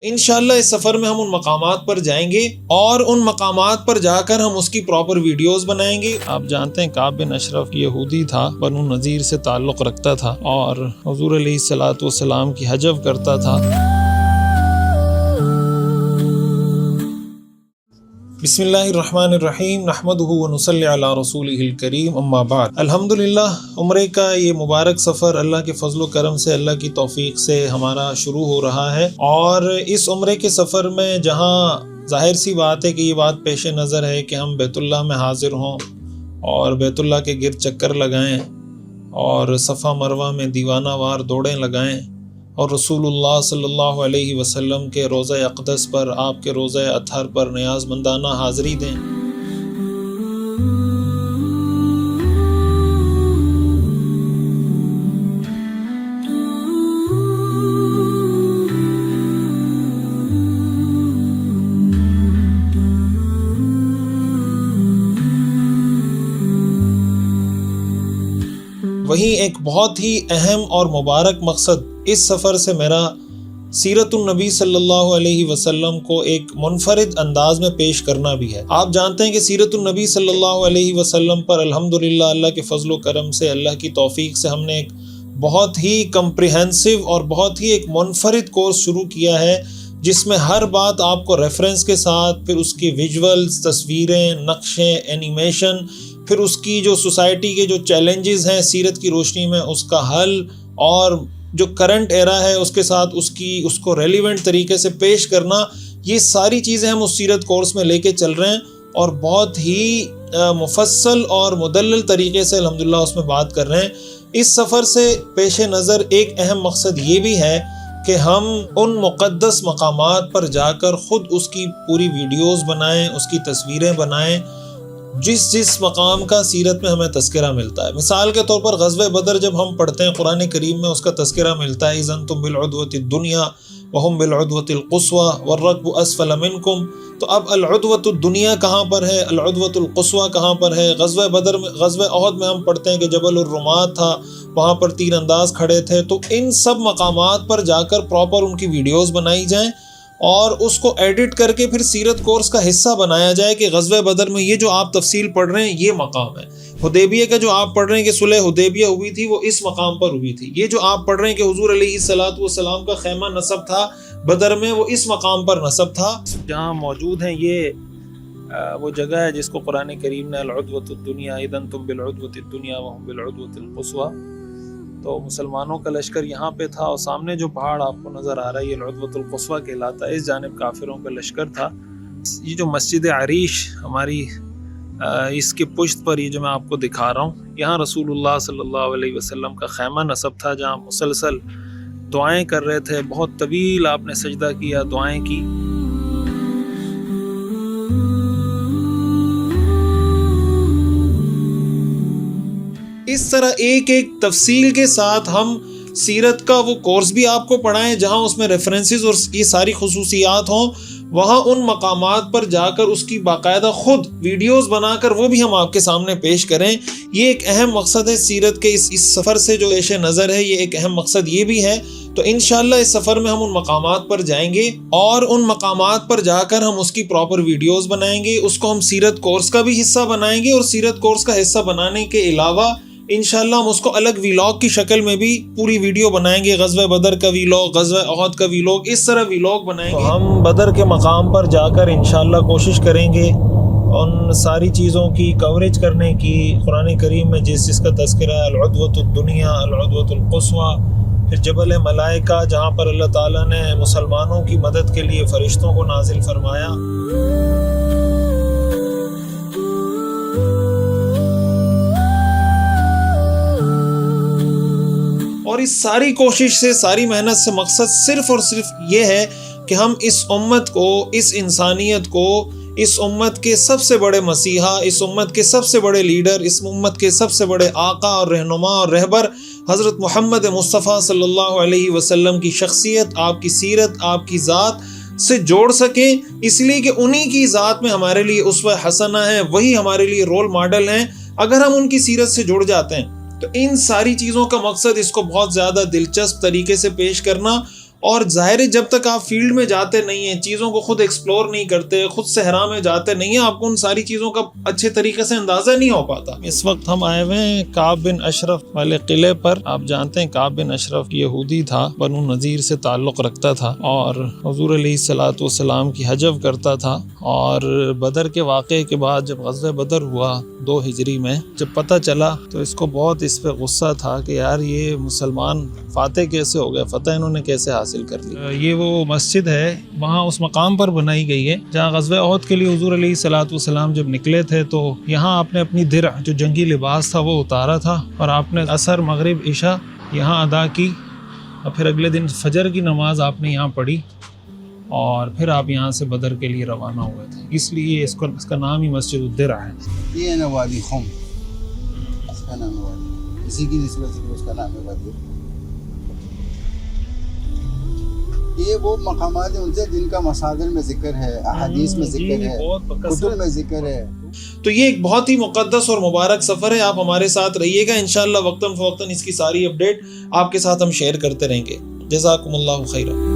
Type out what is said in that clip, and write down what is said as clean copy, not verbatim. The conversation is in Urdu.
انشاءاللہ اس سفر میں ہم ان مقامات پر جائیں گے اور ان مقامات پر جا کر ہم اس کی پراپر ویڈیوز بنائیں گے۔ آپ جانتے ہیں کعب بن اشرف یہودی تھا، بنو نذیر سے تعلق رکھتا تھا اور حضور علیہ الصلوۃ والسلام کی حجب کرتا تھا۔ بسم اللہ الرحمن الرحیم، نحمدہ ونصلی علی رسولہ الکریم، اما بعد۔ الحمدللہ عمرے کا یہ مبارک سفر اللہ کے فضل و کرم سے، اللہ کی توفیق سے ہمارا شروع ہو رہا ہے، اور اس عمرے کے سفر میں جہاں ظاہر سی بات ہے کہ یہ بات پیش نظر ہے کہ ہم بیت اللہ میں حاضر ہوں اور بیت اللہ کے گرد چکر لگائیں اور صفا مروہ میں دیوانہ وار دوڑیں لگائیں اور رسول اللہ صلی اللہ علیہ وسلم کے روضہ اقدس پر، آپ کے روضہ اطہر پر نیاز مندانہ حاضری دیں۔ وہیں ایک بہت ہی اہم اور مبارک مقصد اس سفر سے میرا سیرت النبی صلی اللہ علیہ وسلم کو ایک منفرد انداز میں پیش کرنا بھی ہے۔ آپ جانتے ہیں کہ سیرت النبی صلی اللہ علیہ وسلم پر الحمدللہ اللہ کے فضل و کرم سے، اللہ کی توفیق سے ہم نے ایک بہت ہی کمپریہنسو اور بہت ہی ایک منفرد کورس شروع کیا ہے، جس میں ہر بات آپ کو ریفرنس کے ساتھ، پھر اس کی ویژولز، تصویریں، نقشیں، اینیمیشن، پھر اس کی جو سوسائٹی کے جو چیلنجز ہیں سیرت کی روشنی میں اس کا حل، اور جو کرنٹ ایرا ہے اس کے ساتھ اس کو ریلیونٹ طریقے سے پیش کرنا، یہ ساری چیزیں ہم اس سیرت کورس میں لے کے چل رہے ہیں، اور بہت ہی مفصل اور مدلل طریقے سے الحمدللہ اس میں بات کر رہے ہیں۔ اس سفر سے پیش نظر ایک اہم مقصد یہ بھی ہے کہ ہم ان مقدس مقامات پر جا کر خود اس کی پوری ویڈیوز بنائیں، اس کی تصویریں بنائیں، جس مقام کا سیرت میں ہمیں تذکرہ ملتا ہے۔ مثال کے طور پر غزوہ بدر جب ہم پڑھتے ہیں قرآن کریم میں اس کا تذکرہ ملتا ہے، اذ انتم بالعدوۃ الدنیا وہم بالعدوۃ القصویٰ والرکب اسفل منکم، تو اب العدوۃ الدنیا کہاں پر ہے، العدوۃ القصویٰ کہاں پر ہے؟ غزوہ بدر میں، غزوہ احد میں ہم پڑھتے ہیں کہ جبل الرمات تھا، وہاں پر تیر انداز کھڑے تھے۔ تو ان سب مقامات پر جا کر پراپر ان کی ویڈیوز بنائی جائیں اور اس کو ایڈٹ کر کے پھر سیرت کورس کا حصہ بنایا جائے کہ غزوہ بدر میں یہ جو آپ تفصیل پڑھ رہے ہیں یہ مقام ہے، حدیبیہ کا جو آپ پڑھ رہے ہیں کہ صلح حدیبیہ ہوئی تھی وہ اس مقام پر ہوئی تھی، یہ جو آپ پڑھ رہے ہیں کہ حضور علیہ الصلوۃ والسلام کا خیمہ نصب تھا بدر میں وہ اس مقام پر نصب تھا۔ جہاں موجود ہیں یہ وہ جگہ ہے جس کو قرآن کریم نے العدوۃ الدنیا، اذ انتم بالعدوۃ الدنیا وہم بالعدوۃ القصویٰ، تو مسلمانوں کا لشکر یہاں پہ تھا، اور سامنے جو پہاڑ آپ کو نظر آ رہا ہے یہ العدوۃ القصویٰ کہلاتا ہے، اس جانب کافروں کا لشکر تھا۔ یہ جو مسجد عریش ہماری اس کے پشت پر یہ جو میں آپ کو دکھا رہا ہوں، یہاں رسول اللہ صلی اللہ علیہ وسلم کا خیمہ نصب تھا، جہاں مسلسل دعائیں کر رہے تھے، بہت طویل آپ نے سجدہ کیا، دعائیں کی۔ اس طرح ایک ایک تفصیل کے ساتھ ہم سیرت کا وہ کورس بھی آپ کو پڑھائیں جہاں اس میں ریفرنسز اور یہ ساری خصوصیات ہوں، وہاں ان مقامات پر جا کر اس کی باقاعدہ خود ویڈیوز بنا کر وہ بھی ہم آپ کے سامنے پیش کریں۔ یہ ایک اہم مقصد ہے سیرت کے اس سفر سے جو پیش نظر ہے، یہ ایک اہم مقصد یہ بھی ہے۔ تو انشاءاللہ اس سفر میں ہم ان مقامات پر جائیں گے اور ان مقامات پر جا کر ہم اس کی پراپر ویڈیوز بنائیں گے، اس کو ہم سیرت کورس کا بھی حصہ بنائیں گے، اور سیرت کورس کا حصہ بنانے کے علاوہ انشاءاللہ ہم اس کو الگ ویلاگ کی شکل میں بھی پوری ویڈیو بنائیں گے، غزوہ بدر کا ویلاگ، غزوہ احد کا ویلاگ، اس طرح ویلاگ بنائیں گے۔ ہم بدر کے مقام پر جا کر انشاءاللہ کوشش کریں گے ان ساری چیزوں کی کوریج کرنے کی۔ قرآن کریم میں جس کا تذکرہ ہے، العدوۃ الدنیا، العدوۃ القصویٰ، پھر جبل ملائکہ جہاں پر اللہ تعالیٰ نے مسلمانوں کی مدد کے لیے فرشتوں کو نازل فرمایا۔ اور اس ساری کوشش سے، ساری محنت سے مقصد صرف اور صرف یہ ہے کہ ہم اس امت کو، اس انسانیت کو، اس امت کے سب سے بڑے مسیحا، اس امت کے سب سے بڑے لیڈر، اس امت کے سب سے بڑے آقا اور رہنما اور رہبر حضرت محمد مصطفیٰ صلی اللہ علیہ وسلم کی شخصیت، آپ کی سیرت، آپ کی ذات سے جوڑ سکیں، اس لیے کہ انہی کی ذات میں ہمارے لیے اسوہ حسنہ ہیں، وہی ہمارے لیے رول ماڈل ہیں۔ اگر ہم ان کی سیرت سے جڑ جاتے ہیں تو ان ساری چیزوں کا مقصد اس کو بہت زیادہ دلچسپ طریقے سے پیش کرنا اور ظاہر ہے جب تک آپ فیلڈ میں جاتے نہیں ہیں، چیزوں کو خود ایکسپلور نہیں کرتے، خود صحرا میں جاتے نہیں ہیں، آپ کو ان ساری چیزوں کا اچھے طریقے سے اندازہ نہیں ہو پاتا۔ اس وقت ہم آئے ہوئے ہیں کعب بن اشرف والے قلعے پر۔ آپ جانتے ہیں کعب بن اشرف یہودی تھا، بنو نذیر سے تعلق رکھتا تھا اور حضور علیہ الصلوۃ والسلام کی حجب کرتا تھا، اور بدر کے واقعے کے بعد جب غزوہ بدر ہوا 2 ہجری میں، جب پتہ چلا تو اس کو بہت اس پہ غصہ تھا کہ یار یہ مسلمان فاتح کیسے ہو گئے، فتح انہوں نے کیسے حاصل کر لی۔ یہ وہ مسجد ہے وہاں اس مقام پر بنائی گئی ہے جہاں غزوہ احد کے لیے حضور علیہ الصلوۃ والسلام جب نکلے تھے تو یہاں آپ نے اپنی درع جو جنگی لباس تھا وہ اتارا تھا، اور آپ نے عصر مغرب عشاء یہاں ادا کی، اور پھر اگلے دن فجر کی نماز آپ نے یہاں پڑھی، اور پھر آپ یہاں سے بدر کے لیے روانہ ہوئے تھے، اس لیے اس کا نام ہی مسجد الدرع ہے۔ یہ نا وادی خم، اس کا نام ہے وادی، اسی کی نسبت سے اس کا نام ہے وادی۔ یہ وہ مقامات ہیں ان سے جن کا مصادر میں ذکر ہے، احادیث میں ذکر ہے، کتب میں ذکر ہے۔ تو یہ ایک بہت ہی مقدس اور مبارک سفر ہے، آپ ہمارے ساتھ رہیے گا، انشاءاللہ وقتاً فوقتاً اس کی ساری اپڈیٹ آپ کے ساتھ ہم شیئر کرتے رہیں گے۔ جزاکم اللہ خیرا۔